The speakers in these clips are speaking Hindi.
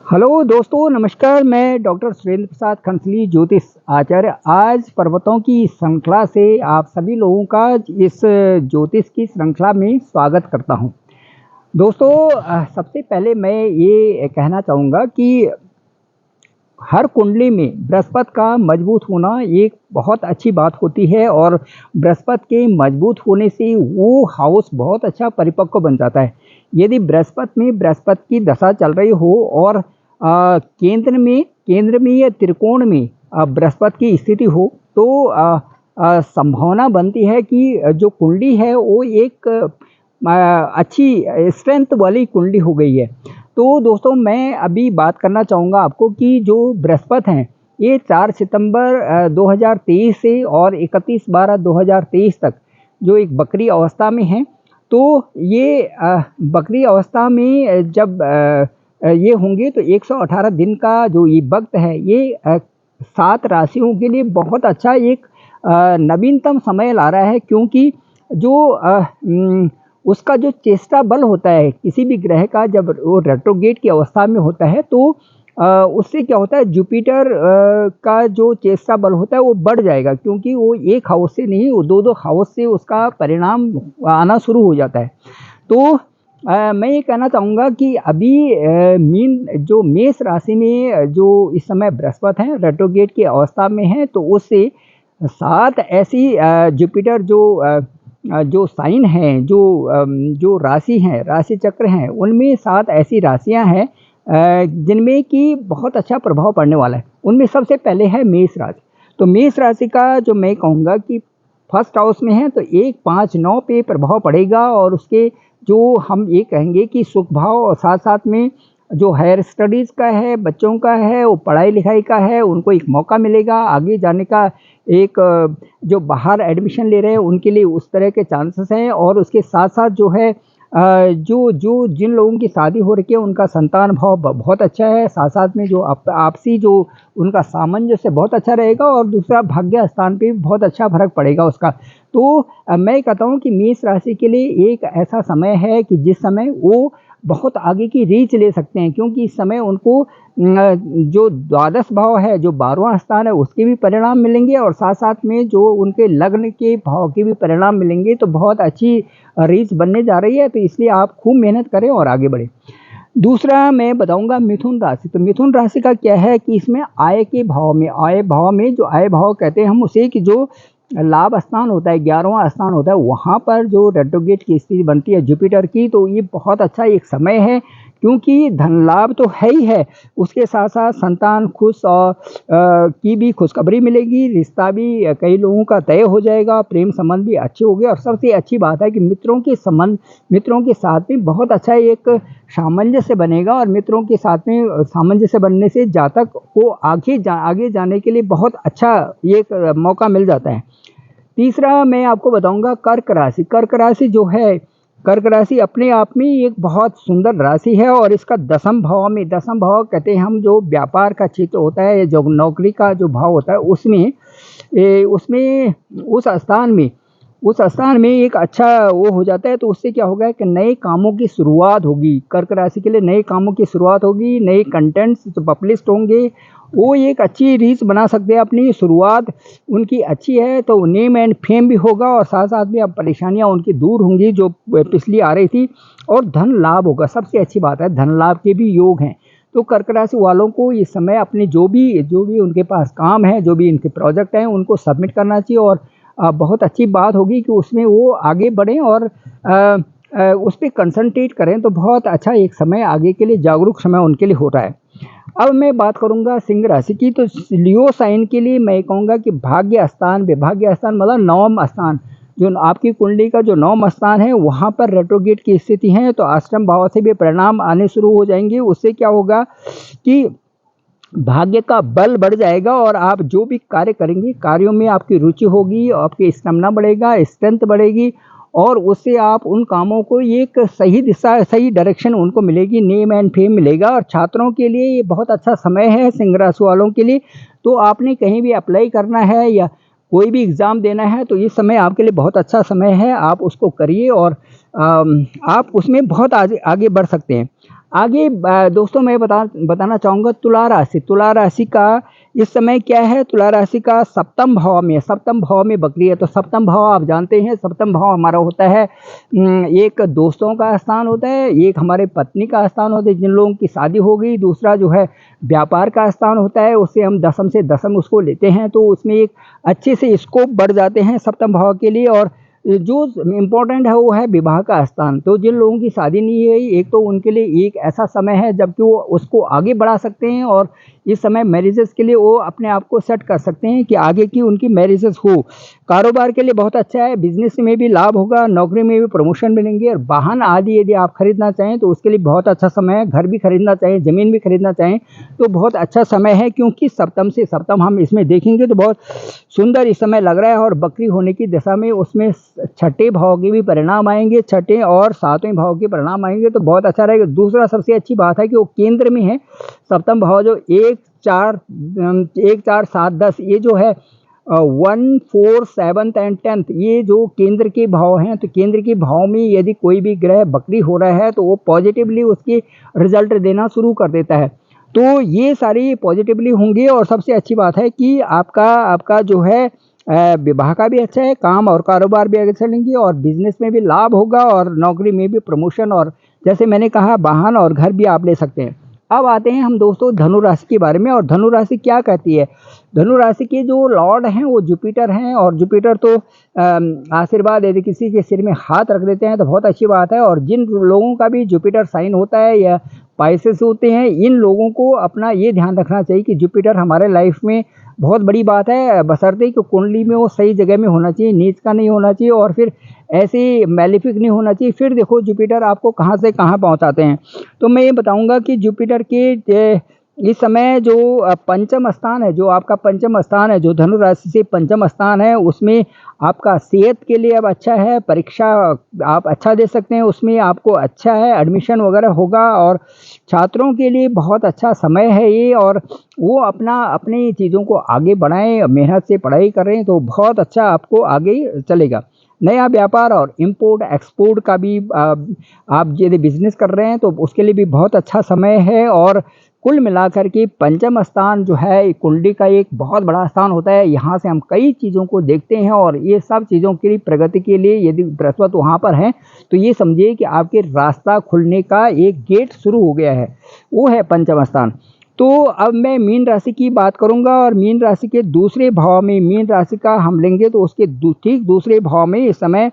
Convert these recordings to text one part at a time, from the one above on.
हेलो दोस्तों, नमस्कार। मैं डॉक्टर सुरेंद्र प्रसाद खंसली, ज्योतिष आचार्य। आज पर्वतों की श्रृंखला से आप सभी लोगों का इस ज्योतिष की श्रृंखला में स्वागत करता हूं। दोस्तों, सबसे पहले मैं ये कहना चाहूँगा कि हर कुंडली में बृहस्पति का मजबूत होना एक बहुत अच्छी बात होती है और बृहस्पति के मजबूत होने से वो हाउस बहुत अच्छा परिपक्व बन जाता है। यदि बृहस्पति की दशा चल रही हो और केंद्र में या त्रिकोण में बृहस्पति की स्थिति हो तो संभावना बनती है कि जो कुंडली है वो एक अच्छी स्ट्रेंथ वाली कुंडली हो गई है। तो दोस्तों, मैं अभी बात करना चाहूँगा आपको कि जो बृहस्पति हैं ये 4 सितंबर 2023 से और 31/12/2023 तक जो एक बकरी अवस्था में हैं। तो ये बकरी अवस्था में जब ये होंगे तो 118 दिन का जो ये वक्त है ये 7 राशियों के लिए बहुत अच्छा एक नवीनतम समय ला रहा है, क्योंकि जो उसका जो चेष्टा बल होता है किसी भी ग्रह का जब वो रेट्रोगेट की अवस्था में होता है तो उससे क्या होता है, जुपिटर का जो चेष्टा बल होता है वो बढ़ जाएगा, क्योंकि वो एक हाउस से नहीं, वो दो हाउस से उसका परिणाम आना शुरू हो जाता है। तो मैं ये कहना चाहूँगा कि अभी मेष राशि में जो इस समय बृहस्पति हैं रेट्रोगेट की अवस्था में हैं, तो उससे 7 ऐसी जुपिटर जो साइन हैं, जो राशि हैं, राशि चक्र हैं, उनमें 7 ऐसी राशियां हैं जिनमें कि बहुत अच्छा प्रभाव पड़ने वाला है। उनमें सबसे पहले है मेष राशि। तो मेष राशि का जो मैं कहूँगा कि फर्स्ट हाउस में है तो 1, 5, 9 पे प्रभाव पड़ेगा और उसके जो हम ये कहेंगे कि सुख भाव और साथ साथ में जो हायर स्टडीज़ का है, बच्चों का है, वो पढ़ाई लिखाई का है, उनको एक मौका मिलेगा आगे जाने का। एक जो बाहर एडमिशन ले रहे हैं उनके लिए उस तरह के चांसेस हैं। और उसके साथ साथ जो है जो जिन लोगों की शादी हो रखी है उनका संतान भाव बहुत अच्छा है। साथ साथ में जो आपसी जो उनका सामंजस्य बहुत अच्छा रहेगा और दूसरा भाग्य स्थान पे भी बहुत अच्छा फर्क पड़ेगा उसका। तो मैं कहता हूँ कि मेष राशि के लिए एक ऐसा समय है कि जिस समय वो बहुत आगे की रीच ले सकते हैं, क्योंकि इस समय उनको जो द्वादश भाव है, जो 12वां स्थान है, उसके भी परिणाम मिलेंगे और साथ साथ में जो उनके लग्न के भाव के भी परिणाम मिलेंगे। तो बहुत अच्छी रीच बनने जा रही है, तो इसलिए आप खूब मेहनत करें और आगे बढ़ें। दूसरा मैं बताऊंगा मिथुन राशि। तो मिथुन राशि का क्या है कि इसमें आय भाव में जो आय भाव कहते हैं हम उसे, कि जो लाभ स्थान होता है, 11वां स्थान होता है, वहाँ पर जो रेट्रोगेट की स्थिति बनती है जुपिटर की, तो ये बहुत अच्छा एक समय है, क्योंकि धन लाभ तो है ही है, उसके साथ साथ संतान खुश और की भी खुशखबरी मिलेगी। रिश्ता भी कई लोगों का तय हो जाएगा, प्रेम संबंध भी अच्छे हो गए और सबसे अच्छी बात है कि मित्रों के साथ में बहुत अच्छा एक सामंजस्य बनेगा और मित्रों के साथ में सामंजस्य बनने से जातक को आगे जाने के लिए बहुत अच्छा एक मौका मिल जाता है। तीसरा मैं आपको बताऊंगा कर्क राशि। कर्क राशि अपने आप में एक बहुत सुंदर राशि है और इसका दसम भाव कहते हैं हम, जो व्यापार का क्षेत्र होता है, जो नौकरी का जो भाव होता है, उसमें उस स्थान में एक अच्छा वो हो जाता है। तो उससे क्या होगा कि नए कामों की शुरुआत होगी, कर्क राशि के लिए नए कामों की शुरुआत होगी, नए कंटेंट्स जो पब्लिश होंगे वो एक अच्छी रीच बना सकते हैं, अपनी शुरुआत उनकी अच्छी है तो नेम एंड फेम भी होगा और साथ साथ में अब परेशानियां उनकी दूर होंगी जो पिछली आ रही थी, और धन लाभ होगा। सबसे अच्छी बात है, धन लाभ के भी योग हैं। तो कर्क राशि वालों को इस समय अपने जो भी उनके पास काम है, जो भी इनके प्रोजेक्ट हैं, उनको सबमिट करना चाहिए और बहुत अच्छी बात होगी कि उसमें वो आगे बढ़ें और उस पर कंसंट्रेट करें। तो बहुत अच्छा एक समय आगे के लिए जागरूक समय उनके लिए हो रहा है। अब मैं बात करूंगा सिंह राशि की। तो लियो साइन के लिए मैं कहूँगा कि भाग्य स्थान मतलब नवम स्थान, जो आपकी कुंडली का जो नवम स्थान है वहाँ पर रेट्रोगेट की स्थिति है, तो अष्टम भाव से भी परिणाम आने शुरू हो जाएंगे। उससे क्या होगा कि भाग्य का बल बढ़ जाएगा और आप जो भी कार्य करेंगे, कार्यों में आपकी रुचि होगी, आपकी स्टेमिना बढ़ेगा, स्ट्रेंथ बढ़ेगी और उससे आप उन कामों को एक सही दिशा, सही डायरेक्शन उनको मिलेगी, नेम एंड फेम मिलेगा। और छात्रों के लिए ये बहुत अच्छा समय है, सिंह राशि वालों के लिए। तो आपने कहीं भी अप्लाई करना है या कोई भी एग्ज़ाम देना है तो इस समय आपके लिए बहुत अच्छा समय है, आप उसको करिए और आप उसमें बहुत आगे बढ़ सकते हैं। आगे दोस्तों मैं बताना चाहूँगा तुला राशि का इस समय क्या है। तुला राशि का सप्तम भाव में बकरी है। तो सप्तम भाव आप जानते हैं, सप्तम भाव हमारा होता है एक दोस्तों का स्थान होता है, एक हमारे पत्नी का स्थान होता है जिन लोगों की शादी हो गई, दूसरा जो है व्यापार का स्थान होता है, उससे हम दशम से दशम उसको लेते हैं तो उसमें एक अच्छे से स्कोप बढ़ जाते हैं सप्तम भाव के लिए। और जो इम्पोर्टेंट है वो है विवाह का स्थान। तो जिन लोगों की शादी नहीं हुई, एक तो उनके लिए एक ऐसा समय है जबकि वो उसको आगे बढ़ा सकते हैं और इस समय मैरिजेस के लिए वो अपने आप को सेट कर सकते हैं कि आगे की उनकी मैरिजेस हो। कारोबार के लिए बहुत अच्छा है, बिजनेस में भी लाभ होगा, नौकरी में भी प्रमोशन मिलेंगे। और वाहन आदि यदि आप खरीदना चाहें तो उसके लिए बहुत अच्छा समय है। घर भी खरीदना चाहें, ज़मीन भी खरीदना चाहें तो बहुत अच्छा समय है, क्योंकि सप्तम से सप्तम हम इसमें देखेंगे तो बहुत सुंदर इस समय लग रहा है। और बकरी होने की दशा में उसमें छठे भाव के भी परिणाम आएंगे, छठे और सातवें भाव के परिणाम आएंगे तो बहुत अच्छा रहेगा। दूसरा सबसे अच्छी बात है कि वो केंद्र में है। सप्तम भाव जो 1 4 7 10 ये जो है 1 4 7 एंड 10 ये जो केंद्र के भाव हैं, तो केंद्र के भाव में यदि कोई भी ग्रह बकरी हो रहा है तो वो पॉजिटिवली उसके रिजल्ट देना शुरू कर देता है। तो ये सारी पॉजिटिवली होंगे। और सबसे अच्छी बात है कि आपका जो है विवाह का भी अच्छा है, काम और कारोबार भी आगे चलेंगे और बिजनेस में भी लाभ होगा और नौकरी में भी प्रमोशन, और जैसे मैंने कहा वाहन और घर भी आप ले सकते हैं। अब आते हैं हम दोस्तों धनु राशि के बारे में। और धनु राशि क्या कहती है। धनु राशि के जो लॉर्ड हैं वो जुपिटर हैं। और जुपिटर तो आशीर्वाद, यदि किसी के सिर में हाथ रख देते हैं तो बहुत अच्छी बात है। और जिन लोगों का भी जुपिटर साइन होता है या पाइसेस होते हैं, इन लोगों को अपना ये ध्यान रखना चाहिए कि जुपिटर हमारे लाइफ में बहुत बड़ी बात है, बशर्ते कि कुंडली में वो सही जगह में होना चाहिए, नीच का नहीं होना चाहिए और फिर ऐसे मैलिफिक नहीं होना चाहिए। फिर देखो जुपिटर आपको कहाँ से कहाँ पहुँचाते हैं। तो मैं ये बताऊंगा कि जुपिटर के इस समय जो पंचम स्थान है, जो आपका पंचम स्थान है, जो धनु राशि से पंचम स्थान है, उसमें आपका सेहत के लिए अब अच्छा है, परीक्षा आप अच्छा दे सकते हैं, उसमें आपको अच्छा है, एडमिशन वगैरह होगा और छात्रों के लिए बहुत अच्छा समय है ये। और वो अपनी चीज़ों को आगे बढ़ाएं, मेहनत से पढ़ाई करें तो बहुत अच्छा आपको आगे चलेगा। नया व्यापार और इंपोर्ट एक्सपोर्ट का भी आप यदि बिजनेस कर रहे हैं तो उसके लिए भी बहुत अच्छा समय है। और कुल मिलाकर के पंचम स्थान जो है कुंडली का एक बहुत बड़ा स्थान होता है। यहाँ से हम कई चीज़ों को देखते हैं और ये सब चीज़ों की प्रगति के लिए यदि बृहस्पति वहाँ पर है तो ये समझिए कि आपके रास्ता खुलने का एक गेट शुरू हो गया है, वो है पंचम स्थान। तो अब मैं मीन राशि की बात करूंगा। और मीन राशि के दूसरे भाव में, मीन राशि का हम लेंगे तो उसके ठीक दूसरे भाव में इस समय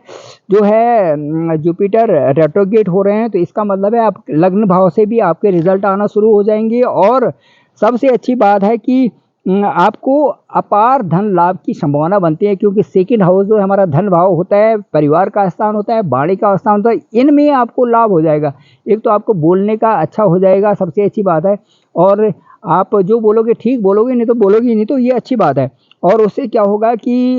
जो है जुपिटर रेट्रोगेट हो रहे हैं। तो इसका मतलब है आप लग्न भाव से भी आपके रिजल्ट आना शुरू हो जाएंगे। और सबसे अच्छी बात है कि आपको अपार धन लाभ की संभावना बनती है, क्योंकि सेकंड हाउस जो हमारा धन भाव होता है, परिवार का स्थान होता है, वाणी का स्थान होता है, इनमें आपको लाभ हो जाएगा। एक तो आपको बोलने का अच्छा हो जाएगा, सबसे अच्छी बात है। और आप जो बोलोगे ठीक बोलोगे, नहीं तो बोलोगे नहीं, तो ये अच्छी बात है। और उससे क्या होगा कि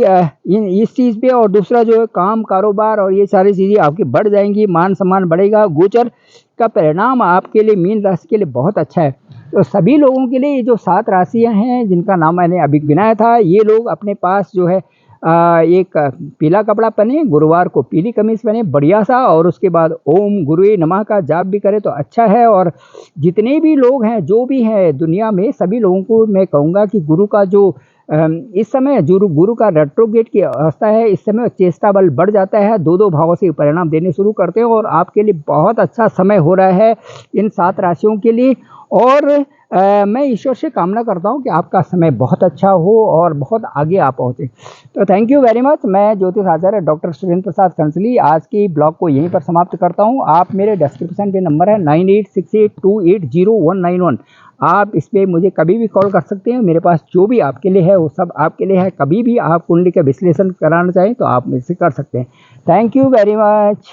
इस चीज़ पे और दूसरा जो है काम कारोबार और ये सारी चीज़ें आपकी बढ़ जाएंगी, मान सम्मान बढ़ेगा। गोचर का परिणाम आपके लिए मीन राशि के लिए बहुत अच्छा है। तो सभी लोगों के लिए ये जो 7 राशियां हैं जिनका नाम मैंने अभी गिनाया था, ये लोग अपने पास जो है एक पीला कपड़ा पहने, गुरुवार को पीली कमीज पहने बढ़िया सा, और उसके बाद ओम गुरुए नमः का जाप भी करे तो अच्छा है। और जितने भी लोग हैं, जो भी हैं दुनिया में, सभी लोगों को मैं कहूँगा कि गुरु का जो इस समय गुरु का रेट्रोगेट की अवस्था है, इस समय चेष्टा बल बढ़ जाता है, 2 भावों से परिणाम देने शुरू करते हैं और आपके लिए बहुत अच्छा समय हो रहा है इन 7 राशियों के लिए। और मैं ईश्वर से कामना करता हूं कि आपका समय बहुत अच्छा हो और बहुत आगे आप पहुंचे। तो थैंक यू वेरी मच। मैं ज्योतिष आचार्य डॉक्टर सुरेंद्र प्रसाद कंसली आज की ब्लॉग को यहीं पर समाप्त करता हूं। आप मेरे डिस्क्रिप्शन पे नंबर है 9868280191, आप इस पर मुझे कभी भी कॉल कर सकते हैं। मेरे पास जो भी आपके लिए है वो सब आपके लिए है। कभी भी आप कुंडली का विश्लेषण कराना चाहें तो आप मुझसे कर सकते हैं। Thank you very much.